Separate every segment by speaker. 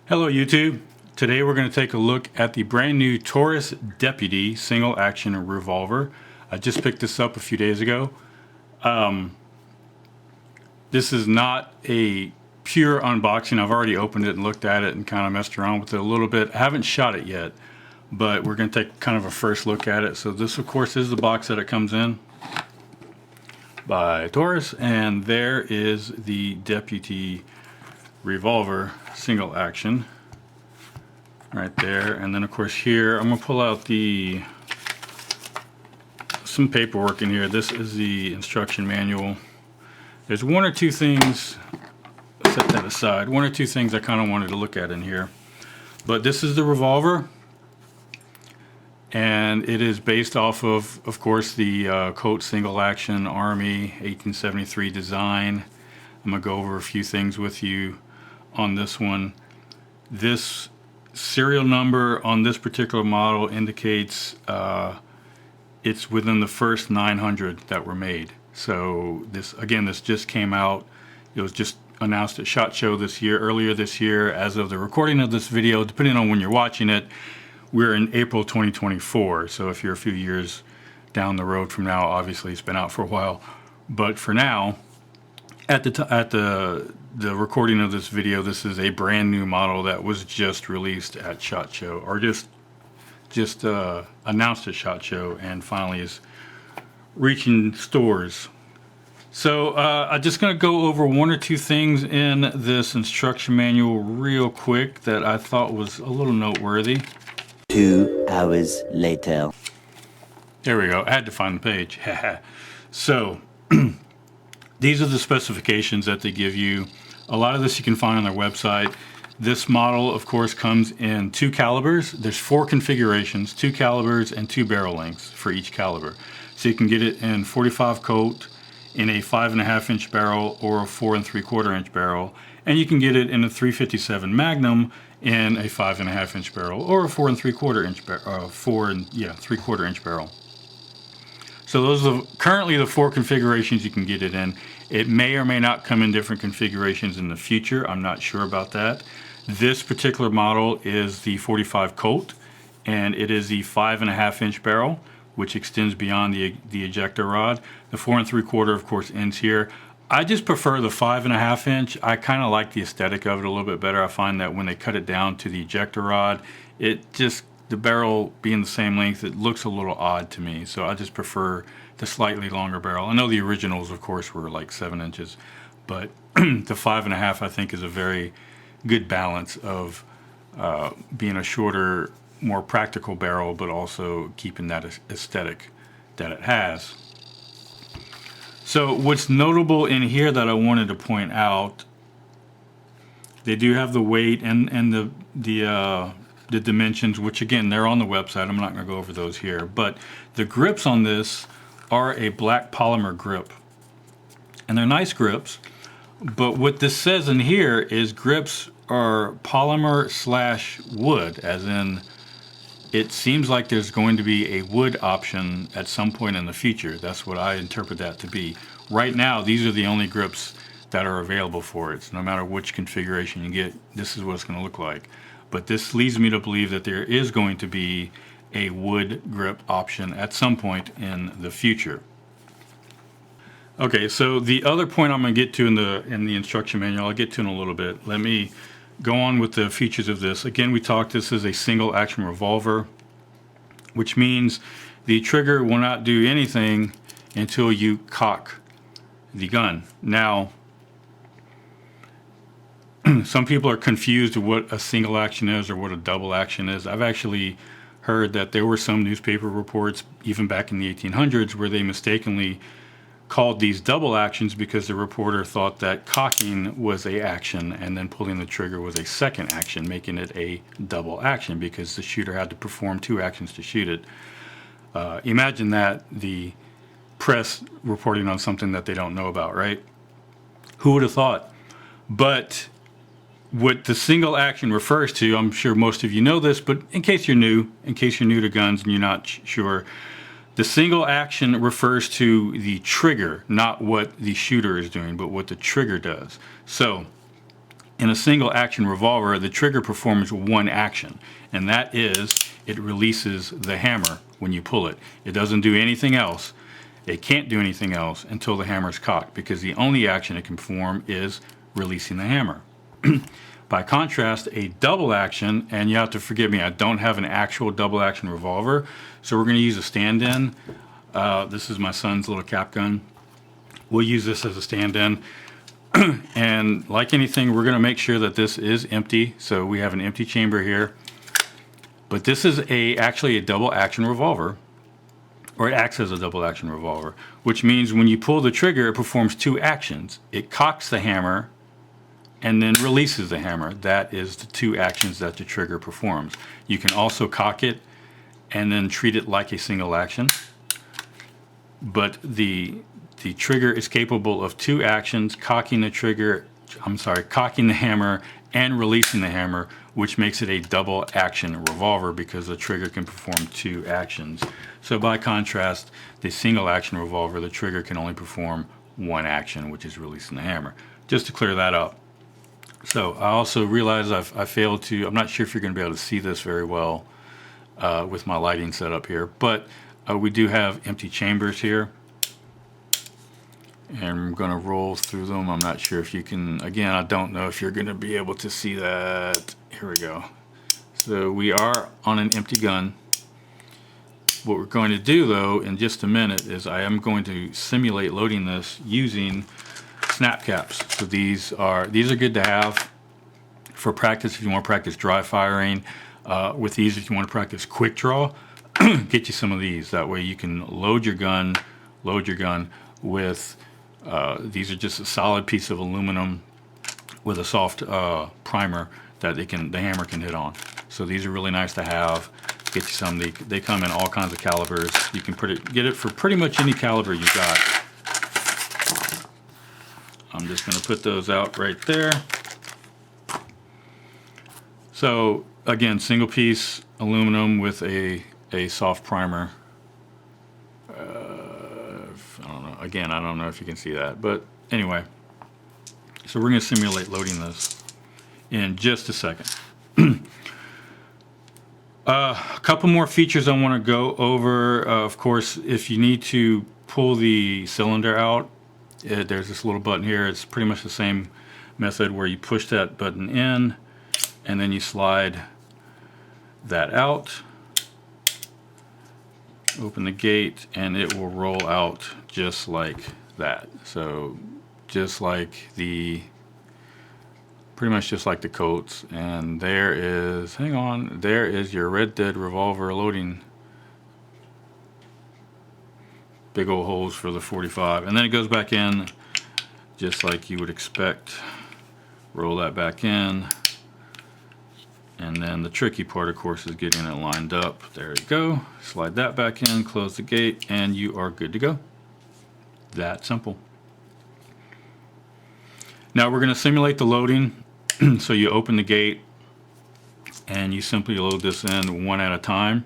Speaker 1: Hello YouTube. Today we're going to take a look at the brand new Taurus Deputy single action revolver. I just picked this up a few days ago. This is not a pure unboxing. I've already opened it and looked at it and kind of messed around with it a little bit. I haven't shot it yet, but we're going to take kind of a first look at it. So this of course is the box that it comes in by Taurus, and there is the Deputy revolver single action right there. And then of course here I'm gonna pull out some paperwork in here. This is the instruction manual. There's one or two things, set that aside, one or two things I kind of wanted to look at in here. But this is the revolver, and it is based off of course, the Colt single action Army 1873 design. I'm gonna go over a few things with you on this one. This serial number on this particular model indicates it's within the first 900 that were made. So this just came out. It was just announced at SHOT Show earlier this year. As of the recording of this video, depending on when you're watching it, we're in April 2024. So if you're a few years down the road from now, obviously it's been out for a while. But for now, at the recording of this video, this is a brand new model that was just released at SHOT Show, or just announced at SHOT Show, and finally is reaching stores. So I'm just going to go over one or two things in this instruction manual real quick that I thought was a little noteworthy.
Speaker 2: 2 hours later.
Speaker 1: There we go. I had to find the page. So these are the specifications that they give you. A lot of this you can find on their website. This model, of course, comes in 2 calibers. There's 4 configurations, 2 calibers and 2 barrel lengths for each caliber. So you can get it in 45 Colt, in a 5.5 inch barrel, or a 4 3/4 inch barrel. And you can get it in a 357 Magnum in a 5.5 inch barrel, or a 4 3/4 inch barrel, 3/4 inch barrel. So those are currently the 4 configurations you can get it in. It may or may not come in different configurations in the future. I'm not sure about that. This particular model is the 45 Colt, and it is the 5.5 inch barrel, which extends beyond the ejector rod. The 4 3/4, of course, ends here. I just prefer the 5.5 inch. I kind of like the aesthetic of it a little bit better. I find that when they cut it down to the ejector rod, the barrel being the same length, it looks a little odd to me. So I just prefer the slightly longer barrel. I know the originals, of course, were like 7 inches, but the 5.5 I think is a very good balance of being a shorter, more practical barrel, but also keeping that aesthetic that it has. So what's notable in here that I wanted to point out, they do have the weight and the dimensions, which again, they're on the website. I'm not going to go over those here, but the grips on this are a black polymer grip, and they're nice grips. But what this says in here is grips are polymer/wood, as in it seems like there's going to be a wood option at some point in the future. That's what I interpret that to be. Right now, these are the only grips that are available for it. So no matter which configuration you get, this is what it's going to look like. But this leads me to believe that there is going to be a wood grip option at some point in the future. Okay, so the other point I'm going to get to in the instruction manual, I'll get to in a little bit. Let me go on with the features of this. Again, we talked, this is a single action revolver, which means the trigger will not do anything until you cock the gun. Now, some people are confused with what a single action is or what a double action is. I've actually heard that there were some newspaper reports, even back in the 1800s, where they mistakenly called these double actions because the reporter thought that cocking was a action and then pulling the trigger was a second action, making it a double action because the shooter had to perform 2 actions to shoot it. Imagine that, the press reporting on something that they don't know about, right? Who would have thought? But what the single action refers to, I'm sure most of you know this, but in case you're new to guns and you're not sure, the single action refers to the trigger, not what the shooter is doing, but what the trigger does. So In a single action revolver, the trigger performs one action, and that is it releases the hammer when you pull it. It doesn't do anything else. It can't do anything else until the hammer is cocked, because the only action it can perform is releasing the hammer. By contrast, a double action, and you have to forgive me, I don't have an actual double action revolver, so we're going to use a stand-in. This is my son's little cap gun. We'll use this as a stand-in. And like anything, we're going to make sure that this is empty. So we have an empty chamber here. But this is actually a double action revolver, or it acts as a double action revolver, which means when you pull the trigger, it performs two actions. It cocks the hammer and then releases the hammer. That is the two actions that the trigger performs. You can also cock it and then treat it like a single action. But the trigger is capable of two actions: cocking the hammer and releasing the hammer, which makes it a double action revolver because the trigger can perform two actions. So by contrast, the single action revolver, the trigger can only perform one action, which is releasing the hammer. Just to clear that up. So I also realized I failed to, I'm not sure if you're going to be able to see this very well with my lighting setup here, but we do have empty chambers here. And I'm going to roll through them. I'm not sure if you can, again, I don't know if you're going to be able to see that. Here we go. So we are on an empty gun. What we're going to do though in just a minute is I am going to simulate loading this using snap caps. So these are good to have for practice if you want to practice dry firing. With these, if you want to practice quick draw, get you some of these. That way you can load your gun with these are just a solid piece of aluminum with a soft primer that the hammer can hit on. So these are really nice to have. Get you some. They come in all kinds of calibers. You can get it for pretty much any caliber you got. I'm just going to put those out right there. So again, single piece aluminum with a soft primer. Again, I don't know if you can see that, but anyway. So we're going to simulate loading this in just a second. A couple more features I want to go over. Of course, if you need to pull the cylinder out, there's this little button here. It's pretty much the same method where you push that button in and then you slide that out. Open the gate and it will roll out just like that. So just like pretty much just like the Colts. And there is, there is your Red Dead revolver loading. Big old holes for the 45. And then it goes back in just like you would expect. Roll that back in. And then the tricky part, of course, is getting it lined up. There you go. Slide that back in, close the gate, and you are good to go. That simple. Now we're going to simulate the loading. So you open the gate, and you simply load this in one at a time.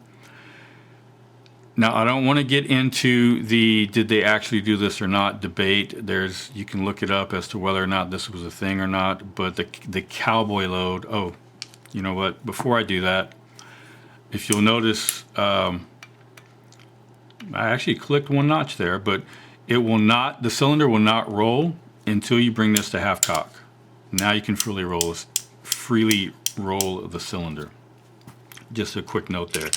Speaker 1: Now I don't want to get into the did they actually do this or not debate. You can look it up as to whether or not this was a thing or not. But the cowboy load. Oh. You know what, before I do that, if you'll notice, I actually clicked one notch there, but the cylinder will not roll until you bring this to half cock. Now you can freely roll the cylinder. Just a quick note there.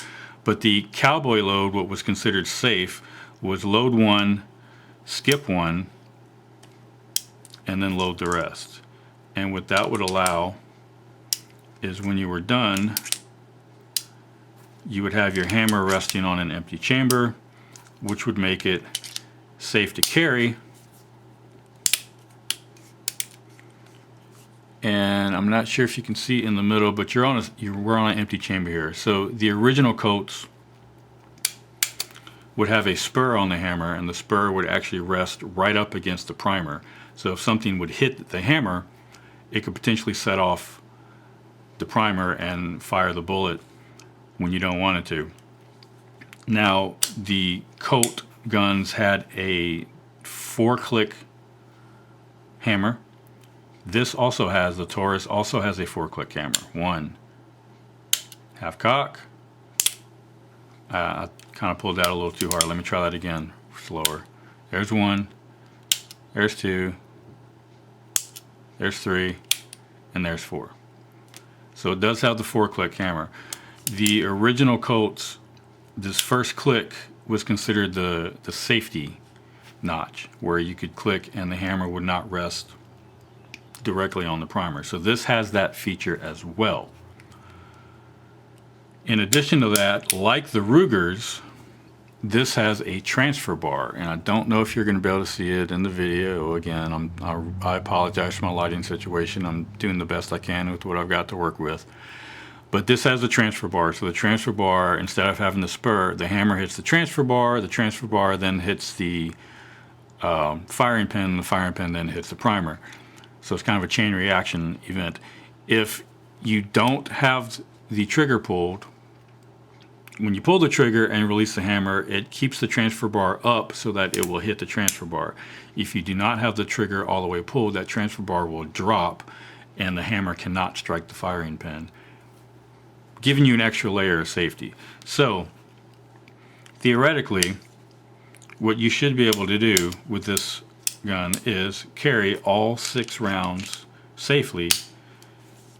Speaker 1: But the cowboy load, what was considered safe, was load one, skip one, and then load the rest. And what that would allow is when you were done, you would have your hammer resting on an empty chamber, which would make it safe to carry. And I'm not sure if you can see in the middle, but we're on an empty chamber here. So the original Colts would have a spur on the hammer, and the spur would actually rest right up against the primer. So if something would hit the hammer, it could potentially set off the primer and fire the bullet when you don't want it to. Now the Colt guns had a 4-click hammer. This also has, the Taurus also has a 4-click camera. 1, half cock. I kind of pulled that a little too hard. Let me try that again, slower. There's 1, there's 2, there's 3, and there's 4. So it does have the 4-click camera. The original Colts, this first click was considered the safety notch, where you could click and the hammer would not rest directly on the primer. So this has that feature as well. In addition to that, like the Rugers, this has a transfer bar, and I don't know if you're going to be able to see it in the video. Again, I apologize for my lighting situation. I'm doing the best I can with what I've got to work with. But this has a transfer bar. So the transfer bar, instead of having the spur, the hammer hits the transfer bar then hits the firing pin, the firing pin then hits the primer. So it's kind of a chain reaction event. If you don't have the trigger pulled, when you pull the trigger and release the hammer, it keeps the transfer bar up so that it will hit the transfer bar. If you do not have the trigger all the way pulled, that transfer bar will drop and the hammer cannot strike the firing pin, giving you an extra layer of safety. So theoretically, what you should be able to do with this gun is carry all 6 rounds safely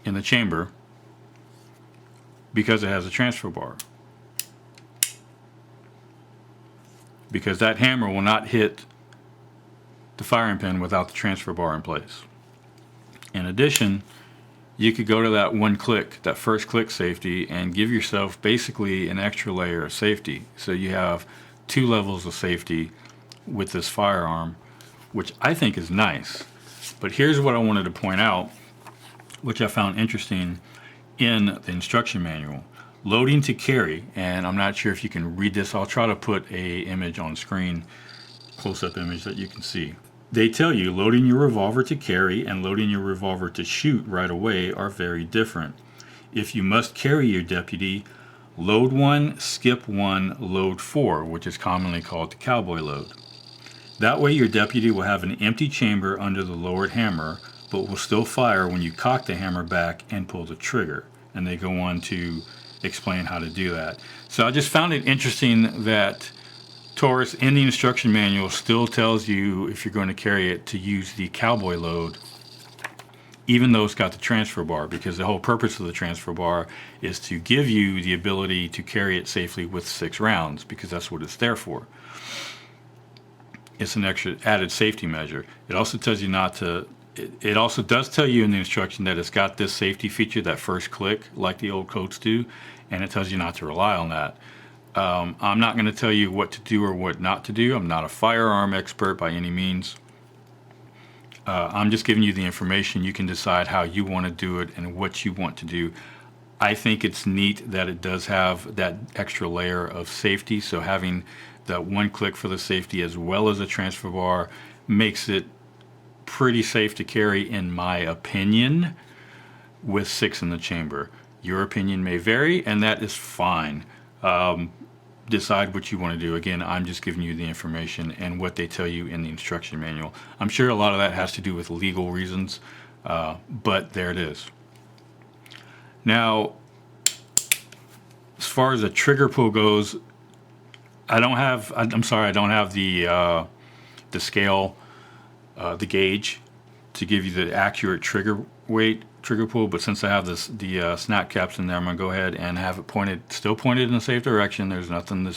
Speaker 1: in the chamber because it has a transfer bar. Because that hammer will not hit the firing pin without the transfer bar in place. In addition, you could go to that 1 click, that first click safety, and give yourself basically an extra layer of safety. So you have 2 levels of safety with this firearm, which I think is nice. But here's what I wanted to point out, which I found interesting in the instruction manual. Loading to carry, and I'm not sure if you can read this. I'll try to put a image on screen, close-up image that you can see. They tell you loading your revolver to carry and loading your revolver to shoot right away are very different. If you must carry your deputy, load 1, skip 1, load 4, which is commonly called the cowboy load. That way your deputy will have an empty chamber under the lowered hammer, but will still fire when you cock the hammer back and pull the trigger. And they go on to explain how to do that. So I just found it interesting that Taurus in the instruction manual still tells you, if you're going to carry it, to use the cowboy load, even though it's got the transfer bar, because the whole purpose of the transfer bar is to give you the ability to carry it safely with 6 rounds, because that's what it's there for. It's an extra added safety measure. It also tells you not to, it also does tell you in the instruction that it's got this safety feature, that first click, like the old Colts do, and it tells you not to rely on that. I'm not going to tell you what to do or what not to do. I'm not a firearm expert by any means. I'm just giving you the information. You can decide how you want to do it and what you want to do. I think it's neat that it does have that extra layer of safety. So having that 1 click for the safety as well as a transfer bar makes it pretty safe to carry, in my opinion, with 6 in the chamber. Your opinion may vary, and that is fine. Decide what you want to do. Again, I'm just giving you the information and what they tell you in the instruction manual. I'm sure a lot of that has to do with legal reasons, but there it is. Now, as far as the trigger pull goes, I don't have the scale, the gauge to give you the accurate trigger weight, trigger pull, but since I have the snap caps in there, I'm going to go ahead and have it still pointed in a safe direction. There's nothing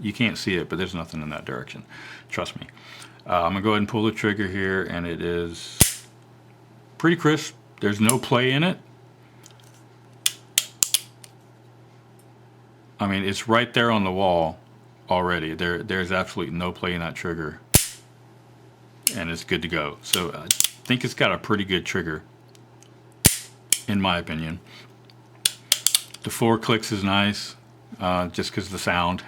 Speaker 1: you can't see it, but there's nothing in that direction. Trust me. I'm going to go ahead and pull the trigger here, and it is pretty crisp. There's no play in it. I mean, it's right there on the wall already. There's absolutely no play in that trigger, and it's good to go. So I think it's got a pretty good trigger, in my opinion. The 4 clicks is nice, just because of the sound.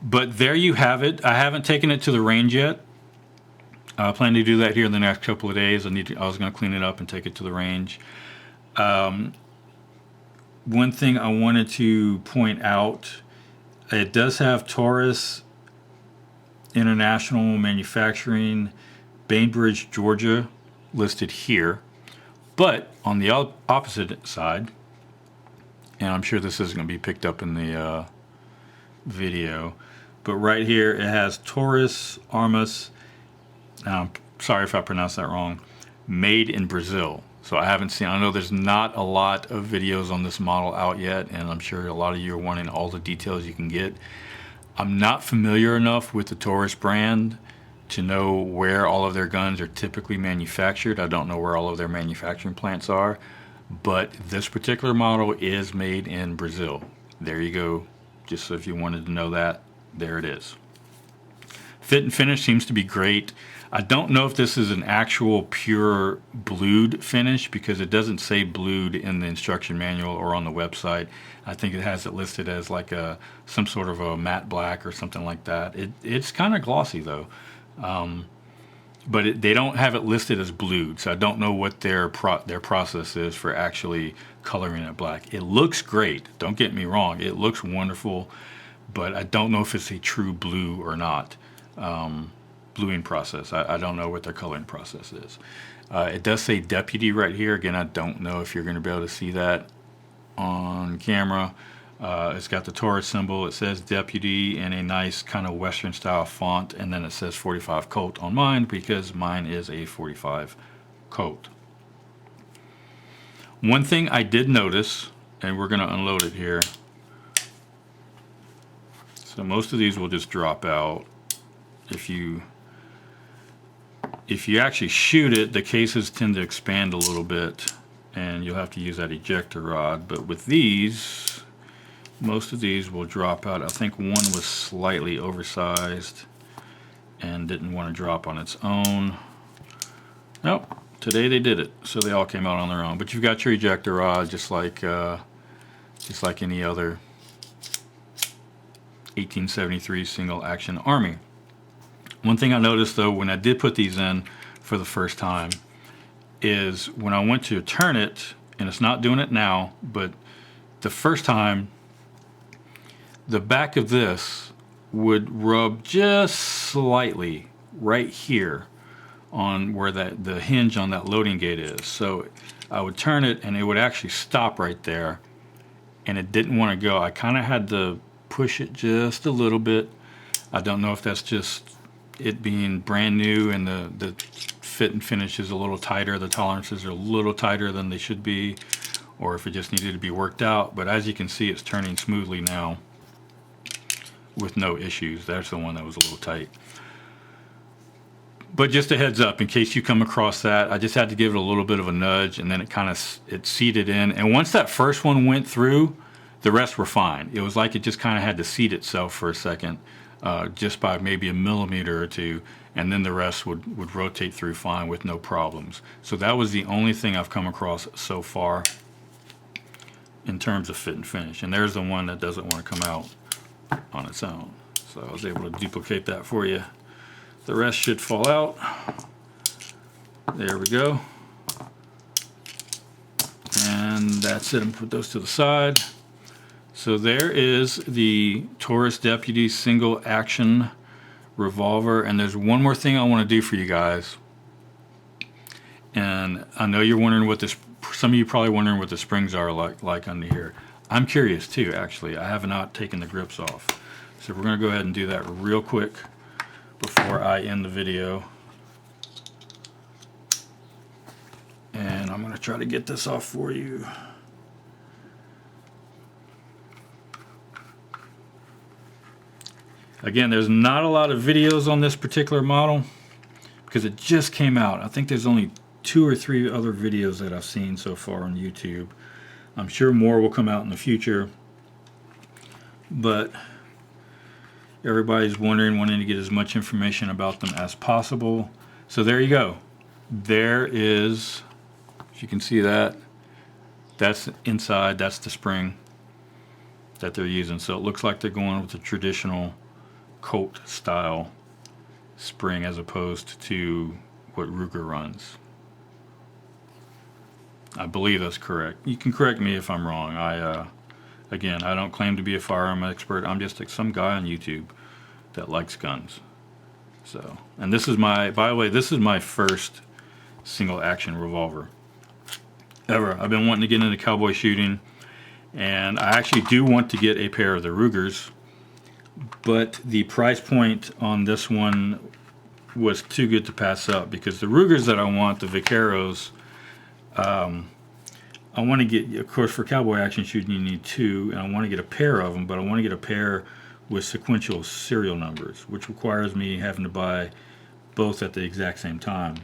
Speaker 1: But there you have it. I haven't taken it to the range yet. I plan to do that here in the next couple of days. I was going to clean it up and take it to the range. One thing I wanted to point out, it does have Taurus International Manufacturing Bainbridge, Georgia, listed here. But on the opposite side, and I'm sure this isn't going to be picked up in the video, but right here it has Taurus Armas, I'm sorry if I pronounced that wrong, made in Brazil. So I haven't seen, I know there's not a lot of videos on this model out yet, and I'm sure a lot of you are wanting all the details you can get. I'm not familiar enough with the Taurus brand to know where all of their guns are typically manufactured. I don't know where all of their manufacturing plants are, but this particular model is made in Brazil. There you go. Just so if you wanted to know that, there it is. Fit and finish seems to be great. I don't know if this is an actual pure blued finish because it doesn't say blued in the instruction manual or on the website. I think it has it listed as like some sort of a matte black or something like that. It's kind of glossy though, but they don't have it listed as blued, so I don't know what their process is for actually coloring it black. It looks great. Don't get me wrong. It looks wonderful, but I don't know if it's a true blue or not. Bluing process. I don't know what their coloring process is. It does say Deputy right here. Again, I don't know if you're going to be able to see that on camera. It's got the Taurus symbol. It says Deputy in a nice kind of Western style font, and then it says 45 Colt on mine because mine is a 45 Colt. One thing I did notice, and we're going to unload it here. So most of these will just drop out. If you actually shoot it, the cases tend to expand a little bit and you'll have to use that ejector rod. But with these, most of these will drop out. I think one was slightly oversized and didn't want to drop on its own. Nope, today they did it. So they all came out on their own. But you've got your ejector rod just like any other 1873 single action Army. One thing I noticed though when I did put these in for the first time is when I went to turn it, and it's not doing it now, but the first time the back of this would rub just slightly right here on where the hinge on that loading gate is. So I would turn it and it would actually stop right there, and it didn't want to go. I kind of had to push it just a little bit. I don't know if that's just it being brand new and the fit and finish is a little tighter, the tolerances are a little tighter than they should be, or if it just needed to be worked out. But as you can see, it's turning smoothly now with no issues. That's the one that was a little tight. But just a heads up in case you come across that, I just had to give it a little bit of a nudge, and then it seated in. And once that first one went through, the rest were fine. It was like it just kind of had to seat itself for a second, just by maybe a millimeter or two, and then the rest would rotate through fine with no problems. So that was the only thing I've come across so far in terms of fit and finish. And there's the one that doesn't want to come out on its own. So I was able to duplicate that for you. The rest should fall out. There we go. And that's it. I'm gonna put those to the side. So there is the Taurus Deputy single action revolver. And there's one more thing I want to do for you guys. And I know you're wondering what this, some of you probably wondering what the springs are like under here. I'm curious too, actually. I have not taken the grips off. So we're going to go ahead and do that real quick before I end the video. And I'm going to try to get this off for you. Again, there's not a lot of videos on this particular model because it just came out. I think there's only 2 or 3 other videos that I've seen so far on YouTube. I'm sure more will come out in the future, but everybody's wanting to get as much information about them as possible. So there you go. There is, if you can see that, that's inside, that's the spring that they're using. So it looks like they're going with the traditional Colt style spring as opposed to what Ruger runs. I believe that's correct. You can correct me if I'm wrong. Again, I don't claim to be a firearm expert. I'm just some guy on YouTube that likes guns. So, and this is my, by the way, this is my first single action revolver ever. I've been wanting to get into cowboy shooting, and I actually do want to get a pair of the Rugers, but the price point on this one was too good to pass up, because the Rugers that I want, the Vaqueros, I want to get, of course, for cowboy action shooting you need two, and I want to get a pair of them, but I want to get a pair with sequential serial numbers, which requires me having to buy both at the exact same time.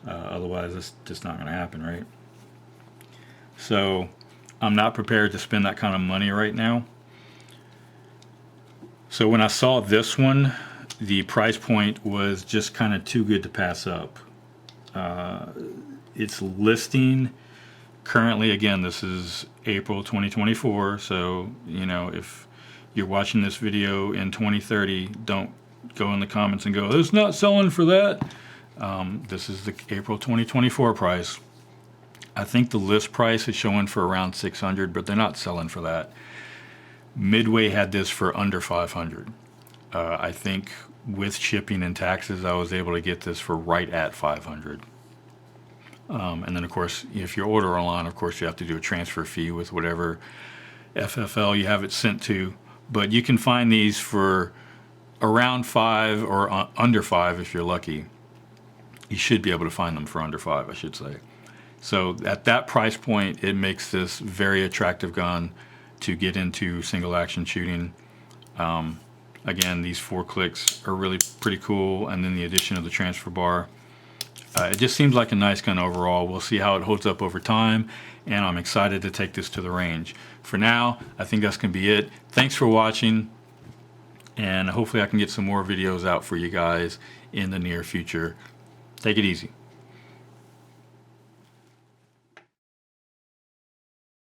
Speaker 1: Otherwise, it's just not going to happen, right? So I'm not prepared to spend that kind of money right now. So when I saw this one, the price point was just kind of too good to pass up. It's listing currently, again, this is April 2024, so you know, if you're watching this video in 2030, don't go in the comments and go, it's not selling for that. This is the April 2024 price. I think the list price is showing for around 600, but they're not selling for that. Midway had this for under 500. I think with shipping and taxes, I was able to get this for right at 500. And then, of course, if you order online, of course, you have to do a transfer fee with whatever FFL you have it sent to. But you can find these for around 5 or under 5 if you're lucky. You should be able to find them for under 5, I should say. So at that price point, it makes this very attractive gun to get into single action shooting. Again, these 4 clicks are really pretty cool, and then the addition of the transfer bar. It just seems like a nice gun overall. We'll see how it holds up over time, and I'm excited to take this to the range. For now, I think that's going to be it. Thanks for watching, and hopefully I can get some more videos out for you guys in the near future. Take it easy.